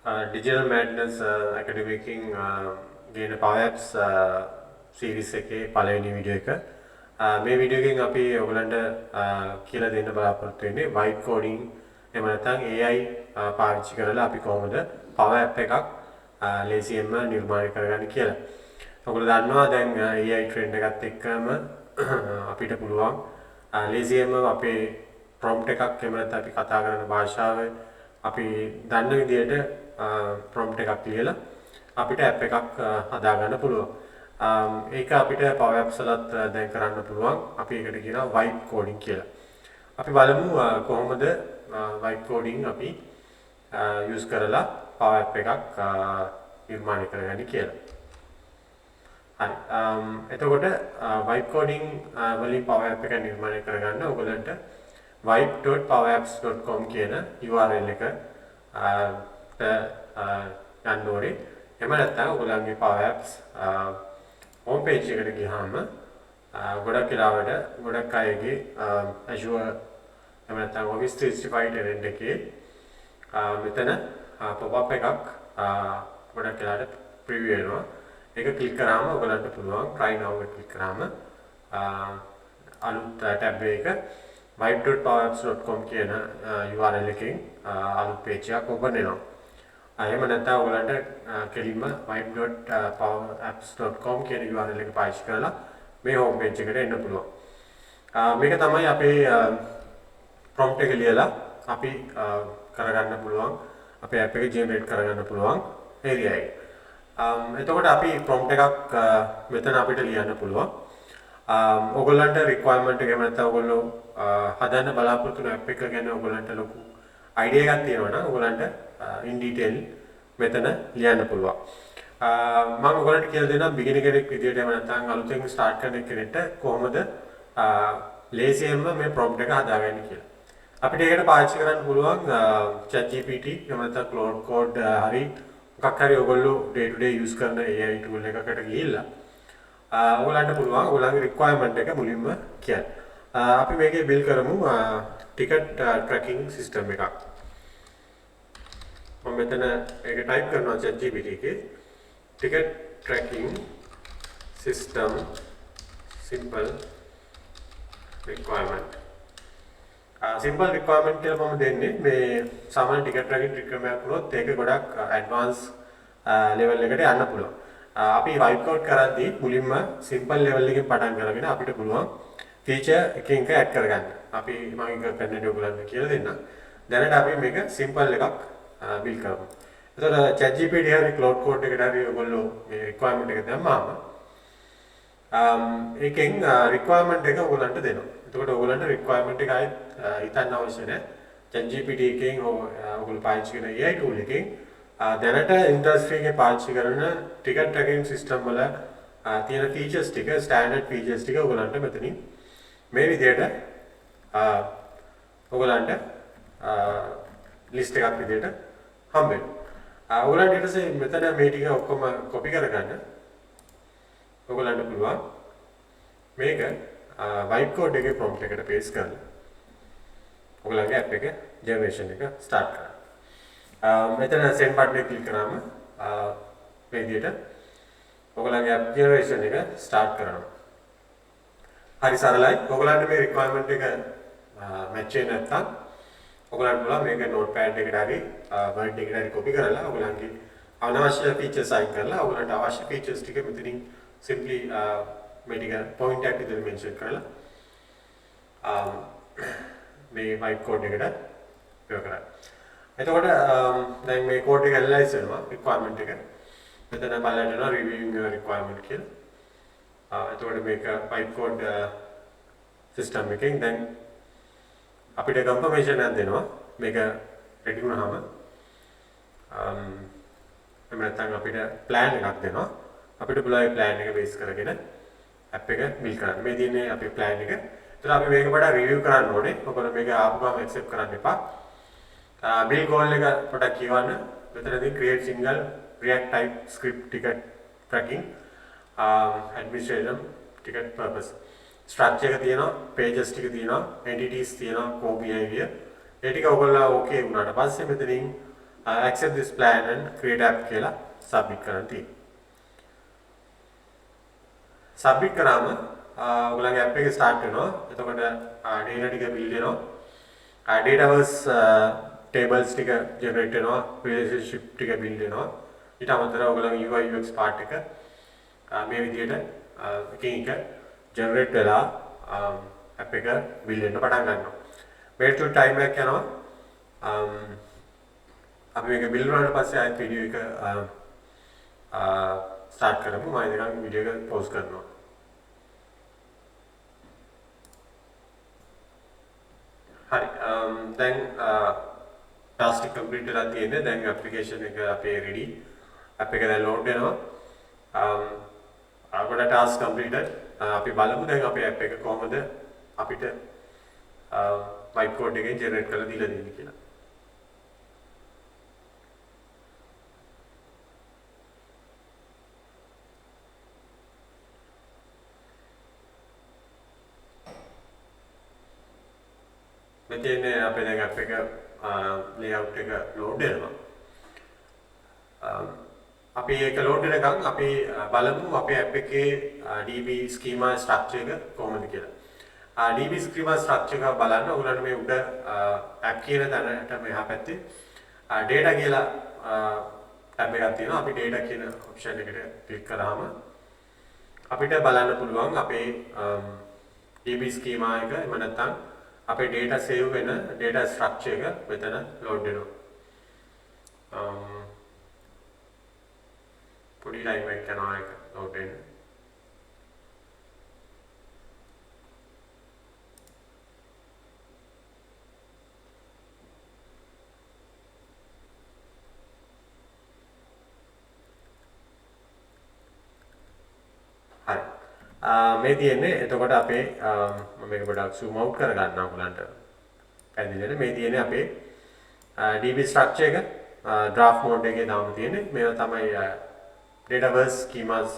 Digital Madness academicing ගේන Power Apps series එකේ පළවෙනි වීඩියෝ එක. මේ වීඩියෝ එකෙන් අපි ඔයගලන්ට කියලා දෙන්න බලාපොරොත්තු වෙන්නේ white coding එහෙම නැත්නම් AI පාවිච්චි කරලා අපි කොහොමද Power App එකක් ලේසියෙන්ම නිර්මාණය කරගන්නේ කියලා. ඔයගොල්ලෝ දන්නවා දැන් AI trend එකත් එක්කම අපිට පුළුවන් ලේසියෙන්ම අපේ prompt එකක් එහෙම නැත්නම් අපි කතා කරන භාෂාව අපි දන්න විදිහට prompt එකක් ලියලා අපිට app එකක් හදා ගන්න පුළුවන්. ඒක අපිට Power Apps වලත් දැන් කරන්න පුළුවන්. අපි ඒකට කියනවා white coding කියලා. අපි බලමු කොහොමද white coding අපි use කරලා Power App එකක් නිර්මාණය කරගන්නේ කියලා. හරි. එතකොට white coding වලින් Power App එක නිර්මාණය කරගන්න ඔයගලන්ට white.powerapps.com කියන URL එක යන්න ඕනේ. එහෙම නැත්නම් ඔයගලන්ගේ Power Apps home page එකට ගියාම ගොඩක් වෙලාවට ගොඩක් අයගේ Azure එහෙම නැත්නම් Office 365 tenant එකේ මෙතන pop-up එකක් ගොඩක් වෙලාවට preview වෙනවා. ඒක ක්ලික් කරාම ඔයගලන්ට පුළුවන් try now එක ක්ලික් කරාම අලුත් tab එක white.powerapps.com කියන URL එකෙන් අලුත් page එකක් open වෙනවා. එහෙම නැත්නම් ඔයගලන්ට කෙලින්ම white.powerapps.com කියන URL එක පාවිච්චි කරලා මේ home page එකට එන්න පුළුවන්. මේක තමයි අපේ prompt එක ලියලා අපි කරගන්න පුළුවන් අපේ app එක generate කරගන්න පුළුවන් area එක. එතකොට අපි prompt එකක් මෙතන අපිට ලියන්න පුළුවන්. ඔයගොල්ලන්ට requirement එක එහෙම නැත්නම් ඔයගොල්ලෝ හදන්න බලාපොරොත්තු වෙන app එක ගැන ඔයගොල්ලන්ට ලොකු idea එකක් තියෙනවා නම් ඔයගොල්ලන්ට in detail මෙතන ලියන්න පුළුවන්. මම ඔයගොල්ලන්ට කියලා දෙනවා beginner කෙනෙක් විදියට එහෙම නැත්නම් අලුතෙන් start කරන කෙනෙක්ට කොහොමද ලේසියෙන්ම මේ prompt එක හදාගන්නේ කියලා. අපිට ඒකට පාවිච්චි කරන්න පුළුවන් ChatGPT එහෙම නැත්නම් Claude Code හරි මොකක් හරි ඔයගොල්ලෝ day to day use කරන AI tool එකකට ගිහිල්ලා ඔයගොල්ලන්ට පුළුවන් ඔයගොල්ලන්ගේ requirement එක මුලින්ම කියන්න. අපි මේකේ build කරමු ticket tracking system එකක්. මම මෙතන ඒක type කරනවා ChatGPT එකේ ticket tracking system simple requirement. Simple requirement කියලා මම දෙන්නේ මේ සාමාන්‍ය ticket tracking requirement වුණොත් ඒක ගොඩක් advanced level එකට යන්න පුළුවන්. අපි white code කරද්දී මුලින්ම simple level එකකින් පටන් කරගෙන අපිට පුළුවන් feature එකකින් එක add කරගන්න. අපි මම එක කන්නට ඔයගලන්ට කියලා දෙන්නම්. දැනට අපි මේක simple එකක් build කරමු. එතකොට ChatGPT හරි Claude Code එකට හරි ඔයගොල්ලෝ මේ requirement එක දැම්මාම ඒකෙන් requirement එක ඔයගලන්ට දෙනවා. එතකොට ඔයගලන්ට requirement එක ආයෙත් හිතන්න අවශ්‍ය නැහැ. ChatGPT එකෙන් ඔයගොල්ලෝ පාවිච්චි කරන AI tool එකෙන් දැනට industry එකේ පාවිච්චි කරන ticket tracking system වල තියෙන features ටික standard features ටික ඔයගලන්ට මෙතනින් මේ විදිහට ඔයගලන්ට list එකක් විදිහට හම්බ වෙනවා. ඔයගලන්ට ඊට පස්සේ මෙතන මේ ටික ඔක්කොම copy කරගන්න ඔයගලන්ට පුළුවන් මේක white code එකේ prompt එකට paste කරලා ඔයගලගේ app එක generation එක start කරන්න. මෙතන send button එක click කරාම මේ විදිහට ඔයගලගේ app generation එක start කරනවා. හරි සරලයි. ඔයගලන්ට මේ requirement එක match වෙන්නේ නැත්නම් ඔයගලන්ට පුළුවන් මේක notepad එකට හරි word එකට හරි copy කරලා ඔයගලන්ගේ අනවශ්‍ය features අයින් කරලා ඔයගලන්ට අවශ්‍ය features ටික මෙතනින් simply මේ ටික point එකක් විදිහට mention කරලා මේ white code එකට ප්‍රයෝග කරන්න. එතකොට දැන් මේ code එක analyze වෙනවා requirement එක. මෙතන බලන්න යනවා reviewing your requirement කියලා. එතකොට මේක white code system එකෙන් දැන් අපිට confirmation එකක් දෙනවා. මේක ready වුණාම එහෙම නැත්නම් අපිට plan එකක් දෙනවා. අපිට පුළුවන් ඒ plan එක base කරගෙන app එක build කරන්න. මේ දිනේ අපේ plan එක. ඒතර අපි මේක පොඩ්ඩක් review කරන්න ඕනේ. මොකද මේක ආපු ගමන් accept කරන්න එපා. build goal එක පොඩ්ඩක් කියවන්න. මෙතනදී create single react type script ticket tracking administration ticket purpose structure එක තියෙනවා pages ටික තියෙනවා entities තියෙනවා core behavior ඒ ටික ඔයගොල්ලෝ okay වුණාට පස්සේ මෙතනින් accept this plan and create app කියලා submit කරන්න තියෙනවා. submit කරාම ඔයගොල්ලන්ගේ app එක start වෙනවා. එතකොට data ටික build වෙනවා. Dataverse tables ටික generate වෙනවා. relationship ටික build වෙනවා. ඊට අමතරව ඔයගොල්ලන්ගේ UI UX part එක මේ විදිහට එකින් එක generate වෙලා app එක build වෙන්න පටන් ගන්නවා. wait to time එකක් යනවා. අපි මේක build වුණාට පස්සේ ආයෙත් video එක start කරමු. මම ඉතින් video එක pause කරනවා. හරි. දැන් task එක complete වෙලා තියෙන්නේ. දැන් application එක අපේ ready. app එක දැන් load වෙනවා. අපේ task completed. අපි බලමු දැන් අපේ app එක කොහොමද අපිට white code එකෙන් generate කරලා දීලා දෙන්නේ කියලා. මෙතන අපේ දැන් app එක layout එක load වෙනවා. අපි ඒක load වෙනකන් අපි බලමු අපේ app එකේ DB schema structure එක කොහොමද කියලා. DB schema structure එක බලන්න ඔයගොල්ලන්ට මේ උඩ app කියන තැනට මෙහා පැත්තේ data කියලා tab එකක් තියෙනවා. අපි data කියන option එකට click කරාම අපිට බලන්න පුළුවන් අපේ DB schema එක එහෙම නැත්නම් අපේ data save වෙන data structure එක මෙතන load වෙනවා. පොඩි time එකක් යනවා ඒක load වෙන්න. හරි. මේ තියෙන්නේ එතකොට අපේ මම මේක පොඩ්ඩක් zoom out කර ගන්නවා ඔයගලන්ට පැහැදිලිද මේ තියෙන්නේ අපේ DB structure එක draft mode එකේ දාන්න තියෙන්නේ මේවා තමයි dataverse schemas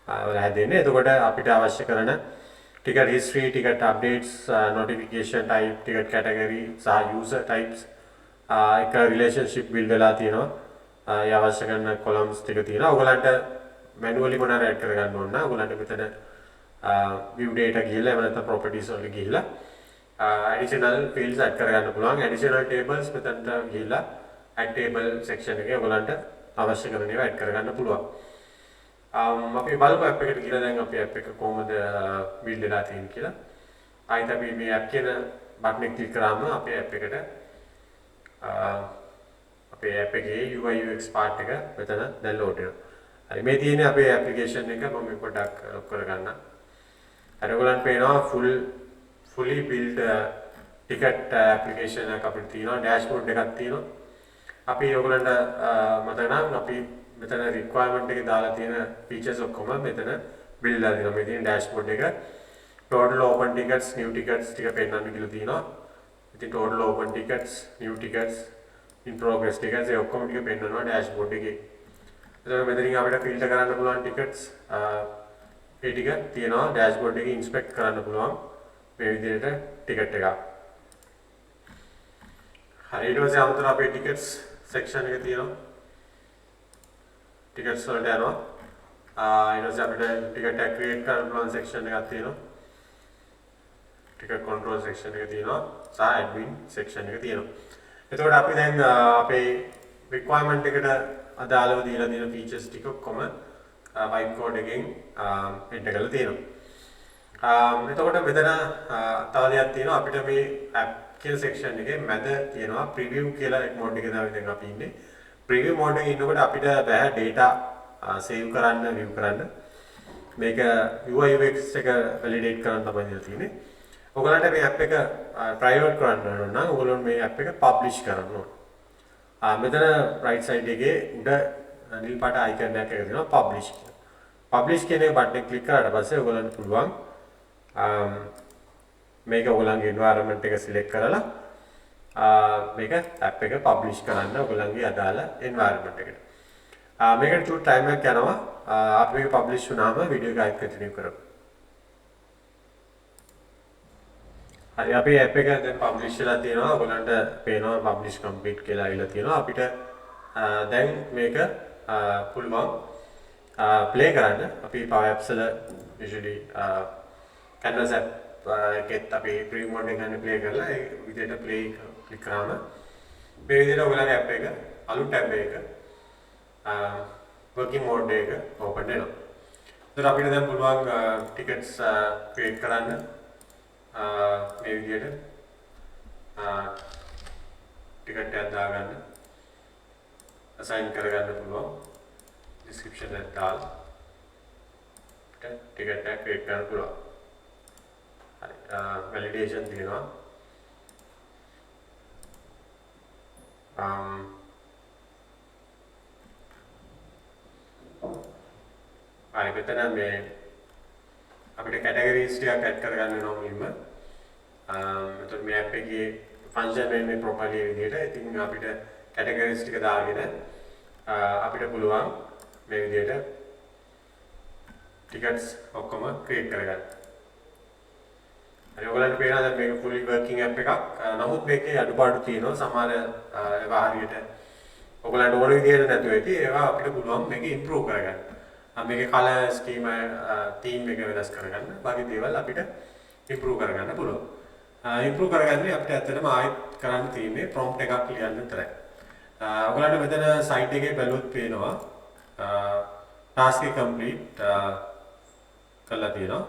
වල හැදෙන්නේ එතකොට අපිට අවශ්‍ය කරන ticket history ticket updates notification type ticket category සහ user types එක relationship build වෙලා තියෙනවා ඒ අවශ්‍ය කරන columns ටික තියෙනවා ඔයගලන්ට manually මොනවාරි add කරගන්න ඕන නම් ඔයගලන්ට මෙතන view data ගිහිල්ලා එහෙම නැත්නම් properties වල ගිහිල්ලා additional fields add කරගන්න පුළුවන් additional tables මෙතනට ගිහිල්ලා add table section එකේ ඔයගලන්ට අවශ්‍ය කරන ඒවා add කරගන්න පුළුවන්. අපි බලමු app එකට ගිහලා දැන් අපි app එක කොහොමද build වෙලා තියෙන්නේ කියලා. ආයිත් අපි මේ app කියන button එක click කරාම අපේ app එකට අපේ app එකේ UI UX part එක මෙතන දැන් load වෙනවා. හරි මේ තියෙන්නේ අපේ application එක මම පොඩ්ඩක් lock කරගන්න. හරි ඔයගලන්ට පේනවා fully built ticket application එකක් අපිට තියෙනවා dashboard එකක් තියෙනවා. අපි ඔයගලන්ට මතක නම් අපි මෙතන requirement එකේ දාලා තියෙන features ඔක්කොම මෙතන build කරලා තියෙනවා. මේ තියෙන dashboard එක total open tickets new tickets ටික පෙන්නන්න කියලා තියෙනවා. ඉතින් total open tickets new tickets in progress tickets ඒ ඔක්කොම ටික පෙන්නනවා dashboard එකේ. එතකොට මෙතනින් අපිට filter කරන්න පුළුවන් tickets ඒ ටික තියෙනවා dashboard එකේ inspect කරන්න පුළුවන් මේ විදිහට ticket එකක්. හරි ඊට පස්සේ අමතර අපේ tickets section එක තියෙනවා. tickets වලට යනවා. ඊට පස්සේ අපිට ticket එක create කරන්න පුළුවන් section එකක් තියෙනවා. ticket control section එක තියෙනවා. සහ admin section එක තියෙනවා. එතකොට අපි දැන් අපේ requirement එකට අදාළව දීලා තියෙන features ටික ඔක්කොම white code එකෙන් enter කරලා තියෙනවා. එතකොට මෙතන තව දෙයක් තියෙනවා අපිට මේ app කියන section එකේ මැද තියෙනවා preview කියලා mode එකේ තමයි දැන් අපි ඉන්නේ. preview mode එකේ ඉන්නකොට අපිට බෑ data save කරන්න view කරන්න. මේක UI UX එක validate කරන්න තමයි දීලා තියෙන්නේ. ඔයගලන්ට මේ app එක private කරන්න ඕන නම් ඔයගොල්ලෝ මේ app එක publish කරන්න ඕන. මෙතන right side එකේ උඩ නිල් පාට icon එකක් තියෙනවා publish කියලා. publish කියන බටන් එක click කරාට පස්සේ ඔයගලන්ට පුළුවන් මේක ඔයගලන්ගේ environment එක select කරලා මේක app එක publish කරන්න ඔයගලන්ගේ අදාළ environment එකට. මේකට චූට් time එකක් යනවා. අපි මේක publish වුණාම video එක ආයෙත් continue කරමු. හරි අපි app එක දැන් publish වෙලා තියෙනවා. ඔයගලන්ට පේනවා publish complete කියලා ඇවිල්ලා තියෙනවා. අපිට දැන් මේක පුළුවන් ප්ලේ කරන්න. අපි Power Apps වල usually Canvas app එකෙත් අපි preview mode එක ගන්න play කරලා ඒ විදිහට play click කරාම මේ විදිහට ඔයගලගේ app එක අලුත් tab එක working mode එක open වෙනවා. ඒතර අපිට දැන් පුළුවන් tickets create කරන්න මේ විදිහට ticket එකක් දාගන්න assign කරගන්න පුළුවන් description එක දාලා ticket එකක් create කරන්න පුළුවන්. හරි validation තියෙනවා. හරි මෙතන මේ අපිට categories ටිකක් add කරගන්න වෙනවා මුලින්ම. එතකොට මේ app එකේ function වෙන්නේ properly විදිහට. ඉතින් අපිට categories ටික දාගෙන අපිට පුළුවන් මේ විදිහට tickets ඔක්කොම create කරගන්න. හරි ඔයගලන්ට පේනවා දැන් මේක fully working app එකක්. නමුත් මේකේ අඩුපාඩු තියෙනවා. සමහර ඒවා හරියට ඔයගලන්ට ඕන විදිහට නැතුව ඇති. ඒවා අපිට පුළුවන් මේක improve කරගන්න. මේකේ color scheme theme එක වෙනස් කරගන්න. ਬਾਕੀ දේවල් අපිට improve කරගන්න පුළුවන්. improve කරගන්නේ අපිට ඇත්තටම ආයෙත් කරන්න තියෙන්නේ prompt එකක් ලියන්න විතරයි. ඔයගලන්ට මෙතන site එකේ බැලුවොත් පේනවා task එක complete කරලා තියෙනවා.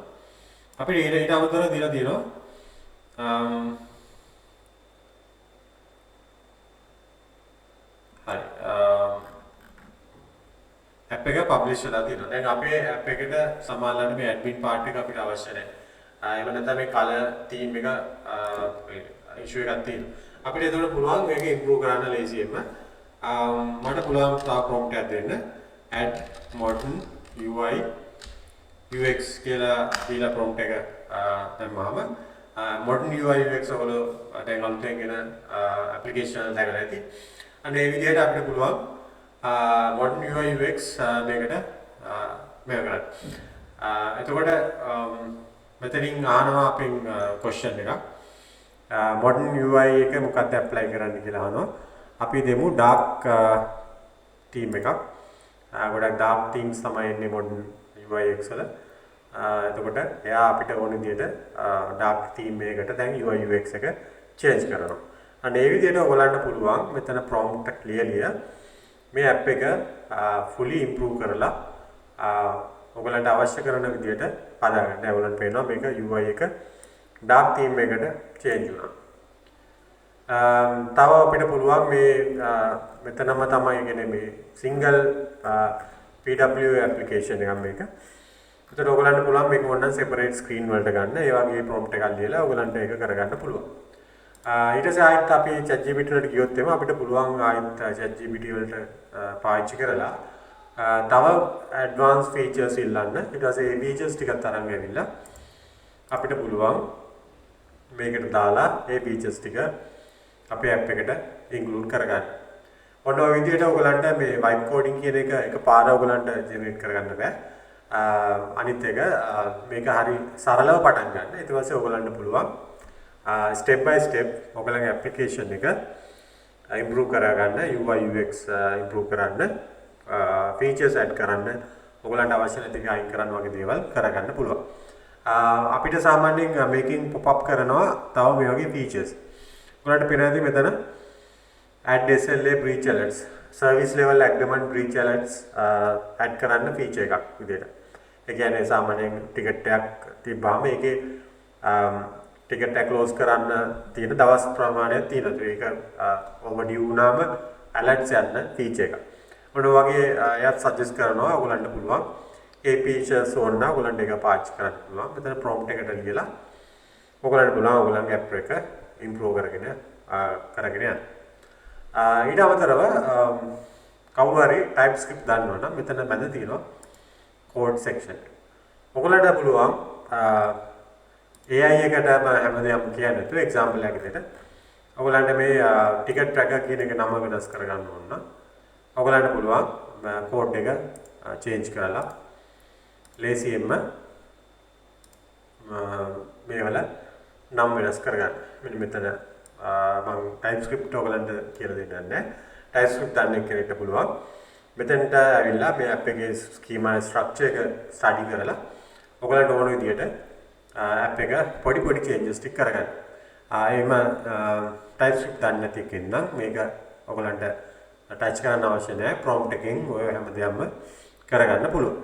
අපිට ඊට අමතරව දීලා තියෙනවා හරි app එක publish වෙලා තියෙනවා. දැන් අපේ app එකට සමානලට මේ admin part එක අපිට අවශ්‍ය නැහැ. එහෙම නැත්නම් මේ color theme එක issue එකක් තියෙනවා. අපිට ඒකට පුළුවන් මේක improve කරන්න ලේසියෙන්ම. මට පුළුවන් තව prompt එකක් දෙන්න. add modern UI UX කියලා දීලා prompt එක දැම්මම modern UI UX ඔයගොල්ලෝ දැන් අලුතෙන් එන application එක දැකලා ඇති. අන්න ඒ විදිහට අපිට පුළුවන් modern UI UX මේකට මේක කරන්න. එතකොට මෙතනින් අහනවා අපෙන් question එකක්. modern UI එක මොකක්ද apply කරන්න කියලා අහනවා. අපි දෙමු dark theme එකක්. ගොඩක් dark themes තමයි එන්නේ modern UI UX වල. එතකොට එයා අපිට ඕන විදිහට dark theme එකකට දැන් UI UX එක change කරනවා. අන්න ඒ විදිහට ඔයගලන්ට පුළුවන් මෙතන prompt එක ලියලිය මේ app එක fully improve කරලා ඔයගලන්ට අවශ්‍ය කරන විදිහට හදාගන්න. දැන් ඔයගලන්ට පේනවා මේක UI එක dark theme එකකට change වුණා. තව අපිට පුළුවන් මේ මෙතනම තමයි කියන්නේ මේ single PW application එකක් මේක. එතකොට ඔයගලන්ට පුළුවන් මේක ඕනනම් separate screen වලට ගන්න. ඒ වගේ prompt එකක් ලියලා ඔයගලන්ට ඒක කරගන්න පුළුවන්. ඊට පස්සේ ආයෙත් අපි ChatGPT වලට ගියොත් එම අපිට පුළුවන් ආයෙත් ChatGPT වලට පාවිච්චි කරලා තව advanced features ඉල්ලන්න. ඊට පස්සේ ඒ features ටිකත් අරන් ඇවිල්ලා අපිට පුළුවන් මේකට දාලා ඒ features ටික අපේ app එකට include කරගන්න. ඔන්න ඔය විදිහට ඔයගලන්ට මේ vibe coding කියන එක එකපාර ඔයගලන්ට generate කරගන්න බෑ. අනිත් එක මේක හරි සරලව පටන් ගන්න. ඊට පස්සේ ඔයගලන්ට පුළුවන් step by step ඔයගලගේ application එක improve කරගන්න, UI UX improve කරන්න, features add කරන්න, ඔයගලන්ට අවශ්‍ය නැති අයින් කරන්න වගේ දේවල් කරගන්න පුළුවන්. අපිට සාමාන්‍යයෙන් මේකින් pop up කරනවා තව මේ වගේ features. ඔයගලන්ට පේනවාද මෙතන add SLA breach alerts, service level agreement breach alerts add කරන්න feature එකක් විදියට. ඒ කියන්නේ සාමාන්‍යයෙන් ticket එකක් තිබ්බාම ඒකේ ticket එක close කරන්න තියෙන දවස් ප්‍රමාණයක් තියෙනවා. ඒක overdue වුණාම alerts යන්න feature එකක්. මොන වගේ එයාත් suggest කරනවා ඔයගලන්ට පුළුවන් ඒ features ඕන නම් ඔයගලන්ට ඒක පාවිච්චි කරන්න පුළුවන්. මෙතන prompt එකට ලියලා ඔයගලන්ට පුළුවන් ඔයගලගේ app එක improve කරගෙන යන්න. ඊට අමතරව කවුරු හරි TypeScript දන්නවා නම් මෙතන මැද තියෙනවා code section. ඔයගලන්ට පුළුවන් AI එකට හැමදේම කියන්නේ නැතුව example එකක් විදිහට ඔයගලන්ට මේ ticket tracker කියන එක නම වෙනස් කරගන්න ඕන නම් ඔයගලන්ට පුළුවන් code එක change කරලා ලේසියෙන්ම මේවල නම් වෙනස් කරගන්න. මෙන්න මෙතන මම TypeScript ඔයගලන්ට කියලා දෙන්නේ නැහැ. TypeScript දන්න කෙනෙක්ට පුළුවන්. මෙතනට ඇවිල්ලා මේ app එකේ schema structure එක study කරලා ඔයගලන්ට ඕන විදියට app එක පොඩි changes ටික කරගන්න. එහෙම TypeScript දන්නේ නැති කෙනා මේක ඔයගලන්ට touch කරන්න අවශ්‍ය නැහැ. prompt එකෙන් ඔය හැමදේම කරගන්න පුළුවන්.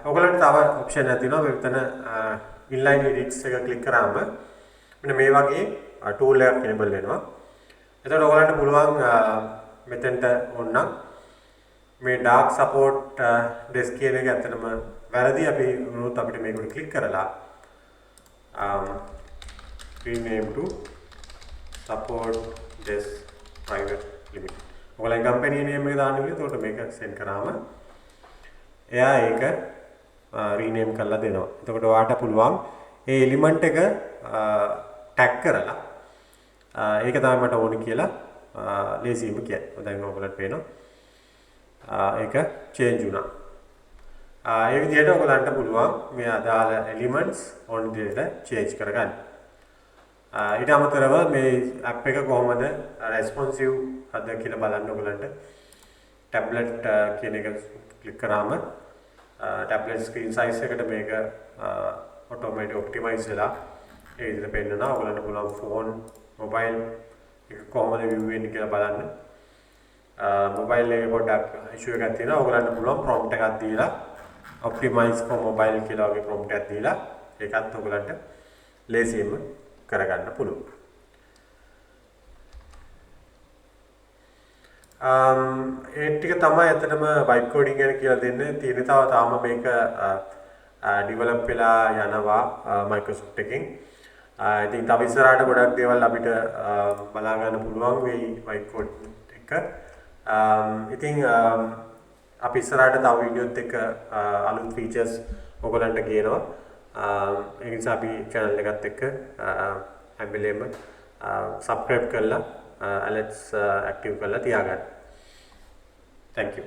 ඔයගලන්ට තව option එකක් තියෙනවා. මෙතන inline edits එක click කරාම මෙන්න මේ වගේ tool එකක් enable වෙනවා. එතකොට ඔයගලන්ට පුළුවන් මෙතෙන්ට ඕනනම් මේ dark support desk කියන එක ඇත්තටම වැරදි. අපි උනොත් අපිට මේකට click කරලා rename to support desk private limited. ඔයගලගේ company name එක දාන්න කියලා එතකොට මේක send කරාම එයා ඒක rename කරලා දෙනවා. එතකොට ඔයාට පුළුවන් ඒ element එක tag කරලා ඒක තමයි මට ඕනේ කියලා ලේසියෙම කියන්නේ. දැන් ඔයගලන්ට පේනවා ඒක change වුණා. ඒ විදිහට ඔයගලන්ට පුළුවන් මේ අදාළ elements ඕන විදිහට change කරගන්න. ඊට අමතරව මේ app එක කොහොමද responsive අද කියලා බලන්න ඔයගලන්ට tablet කියන එක click කරාම tablet screen size එකට මේක automatic optimize වෙලා ඒ විදිහට පෙන්නනවා. ඔයගලන්ට පුළුවන් phone mobile එක කොහොමද view වෙන්නේ කියලා බලන්න. mobile එකේ පොඩ්ඩක් issue එකක් තියෙනවා. ඔයගලන්ට පුළුවන් prompt එකක් දීලා optimize for mobile කියලා වගේ prompt එකක් දීලා ඒකත් ඔයගලන්ට ලේසියෙන්ම කරගන්න පුළුවන්. ඒ ටික තමයි අතනම vibe coding ගැන කියලා දෙන්නේ. තියෙන තාම මේක develop වෙලා යනවා Microsoft එකෙන්. ඉතින් තව ඉස්සරහට ගොඩක් දේවල් අපිට බලා ගන්න පුළුවන් වෙයි vibe coding එක. ඉතින් අපි ඉස්සරහට තව වීඩියෝත් එක්ක අලුත් features ඔයගලන්ට ගේනවා. ඒ නිසා අපි channel එකත් එක්ක හැම වෙලේම subscribe කරලා alerts active කරලා තියාගන්න. Thank you.